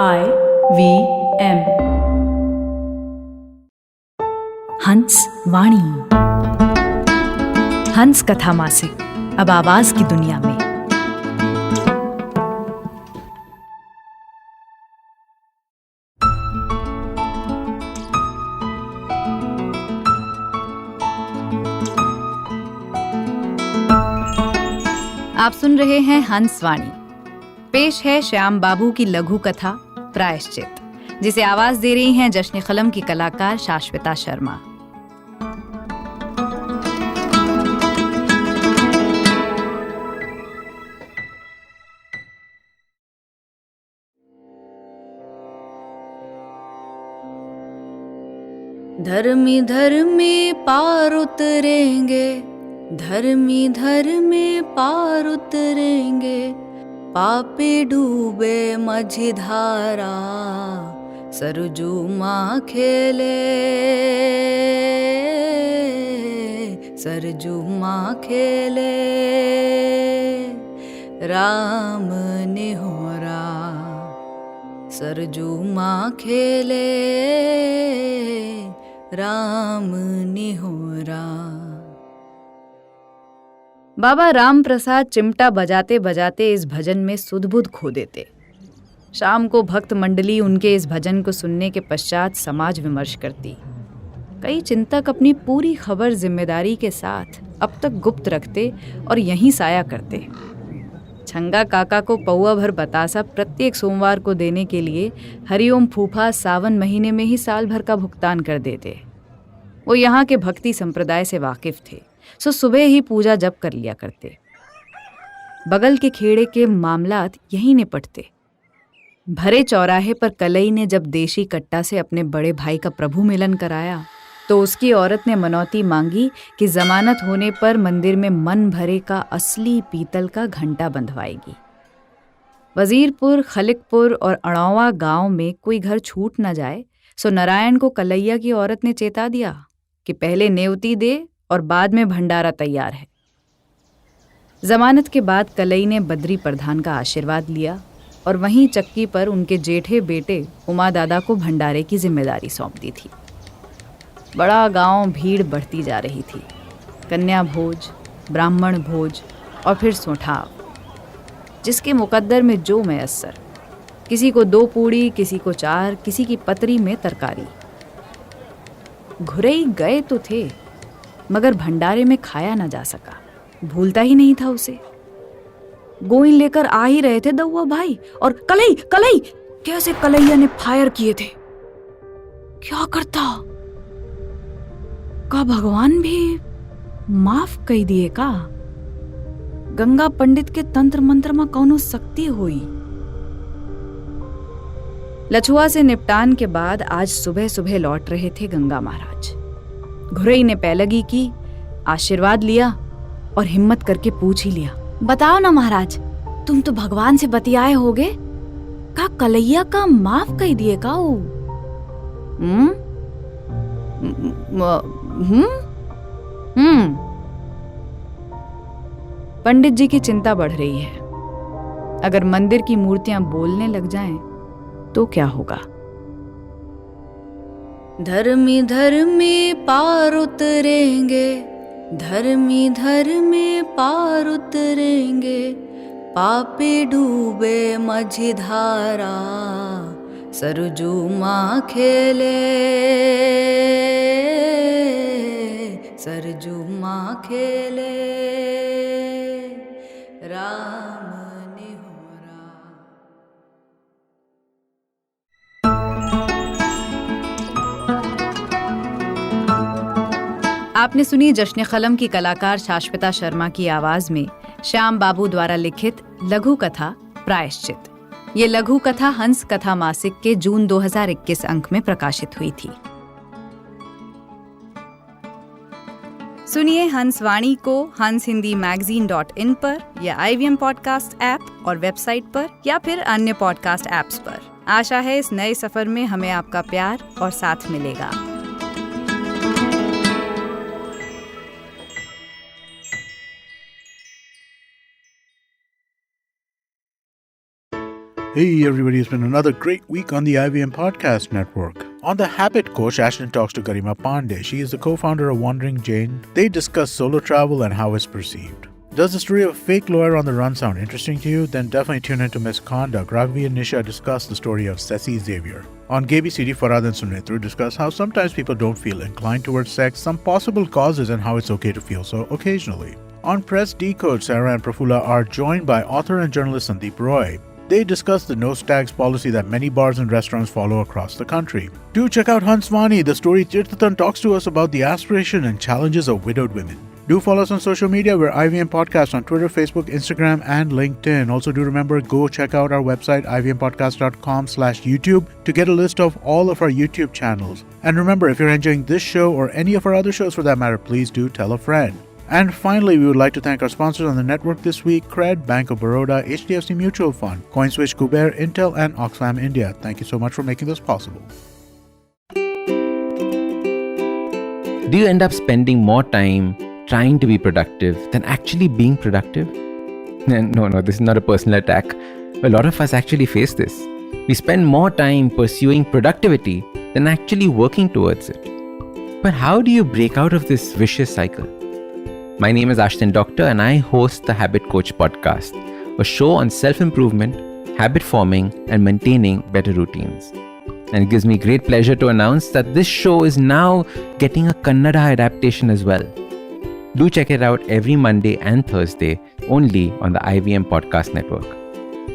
IVM। हंस वाणी। हंस कथा मासिक अब आवाज की दुनिया में। आप सुन रहे हैं हंस वाणी। पेश है श्याम बाबू की लघु कथा प्रायश्चित, जिसे आवाज दे रही हैं जश्न कलम की कलाकार शाश्विता शर्मा। धर्मी धर्मी पार उतरेंगे, धर्मी धर्मी पार उतरेंगे, पापी डूबे मझधारा, सरजू माँ खेले, सरजू माँ खेले, राम निहोरा, सरजू माँ खेले, राम निहोरा। बाबा राम प्रसाद चिमटा बजाते बजाते इस भजन में सुध-बुध खो देते। शाम को भक्त मंडली उनके इस भजन को सुनने के पश्चात समाज विमर्श करती। कई चिंतक अपनी पूरी खबर जिम्मेदारी के साथ अब तक गुप्त रखते और यहीं साया करते। छंगा काका को पौआ भर बतासा प्रत्येक सोमवार को देने के लिए हरिओम फूफा सावन महीने में ही साल भर का भुगतान कर देते। वो यहाँ के भक्ति संप्रदाय से वाकिफ थे, सो सुबह ही पूजा जप कर लिया करते। बगल के खेड़े के मामलात यहीं निपटते। भरे चौराहे पर कलई ने जब देशी कट्टा से अपने बड़े भाई का प्रभु मिलन कराया, तो उसकी औरत ने मनौती मांगी कि जमानत होने पर मंदिर में मन भरे का असली पीतल का घंटा बंधवाएगी। वजीरपुर, खलिकपुर और अड़ौवा गांव में कोई घर छूट न जाए, सो नारायण को कलैया की औरत ने चेता दिया कि पहले नेवती दे और बाद में भंडारा तैयार है। जमानत के बाद कलई ने बद्री प्रधान का आशीर्वाद लिया और वहीं चक्की पर उनके जेठे बेटे उमा दादा को भंडारे की जिम्मेदारी सौंप दी थी। बड़ा गांव भीड़ बढ़ती जा रही थी। कन्या भोज, ब्राह्मण भोज और फिर सोठाव, जिसके मुकद्दर में जो मैसर। किसी को 2 पूड़ी, किसी को 4, किसी की पतरी में तरकारी। घुरई गए तो थे, मगर भंडारे में खाया न जा सका। भूलता ही नहीं था उसे। गोइन लेकर आ ही रहे थे दउआ भाई, और कलई कलई कैसे कलैया ने फायर किए थे। क्या करता? का भगवान भी माफ कई दिए का? गंगा पंडित के तंत्र मंत्र में कौनो शक्ति हुई। लछुआ से निपटान के बाद आज सुबह सुबह लौट रहे थे गंगा महाराज। घुरई ने पैलगी की, आशीर्वाद लिया और हिम्मत करके पूछ ही लिया, बताओ ना महाराज, तुम तो भगवान से बतियाए होगे, का कलैया का माफ कई दिए का? पंडित जी की चिंता बढ़ रही है। अगर मंदिर की मूर्तियां बोलने लग जाएं, तो क्या होगा? धर्मी धर्मी पार उतरेंगे, धर्मी धर्मी पार उतरेंगे, पापी डूबे मझधारा, सरजू माँ खेले, सरजू माँ खेले, राम निहोरा। आपने सुनी जश्न कलम की कलाकार शाश्विता शर्मा की आवाज में श्याम बाबू द्वारा लिखित लघु कथा प्रायश्चित। ये लघु कथा हंस कथा मासिक के जून 2021 अंक में प्रकाशित हुई थी। सुनिए हंस वाणी को hanshindiMagazine.in पर या IVM पॉडकास्ट ऐप और वेबसाइट पर या फिर अन्य पॉडकास्ट ऐप्स पर। आशा है इस नए सफर में हमें आपका प्यार और साथ मिलेगा। Hey everybody, it's been another great week on the IVM Podcast Network. On The Habit Coach, Ashton talks to Garima Pandey. She is the co-founder of Wandering Jane. They discuss solo travel and how it's perceived. Does the story of a fake lawyer on the run sound interesting to you? Then definitely tune into Misconduct. Raghavi and Nisha discuss the story of Ceci Xavier. On KBCD, Farhad and Sunitru discuss how sometimes people don't feel inclined towards sex, some possible causes, and how it's okay to feel so occasionally. On Press Decode, Sarah and Prafula are joined by author and journalist Sandeep Roy. They discuss the no stags policy that many bars and restaurants follow across the country. Do check out Hanswani, the story Tirthan talks to us about the aspiration and challenges of widowed women. Do follow us on social media. We're IVM Podcast on Twitter, Facebook, Instagram, and LinkedIn. Also, do remember, go check out our website, ivmpodcast.com/YouTube, to get a list of all of our YouTube channels. And remember, if you're enjoying this show or any of our other shows for that matter, please do tell a friend. And finally, we would like to thank our sponsors on the network this week: Cred, Bank of Baroda, HDFC Mutual Fund, CoinSwitch, Kuber, Intel, and Oxfam India. Thank you so much for making this possible. Do you end up spending more time trying to be productive than actually being productive? No, this is not a personal attack. A lot of us actually face this. We spend more time pursuing productivity than actually working towards it. But how do you break out of this vicious cycle? My name is Ashton Doctor, and I host the Habit Coach podcast, a show on self-improvement, habit forming, and maintaining better routines. And it gives me great pleasure to announce that this show is now getting a Kannada adaptation as well. Do check it out every Monday and Thursday, only on the IVM Podcast Network.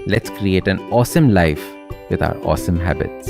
Let's create an awesome life with our awesome habits.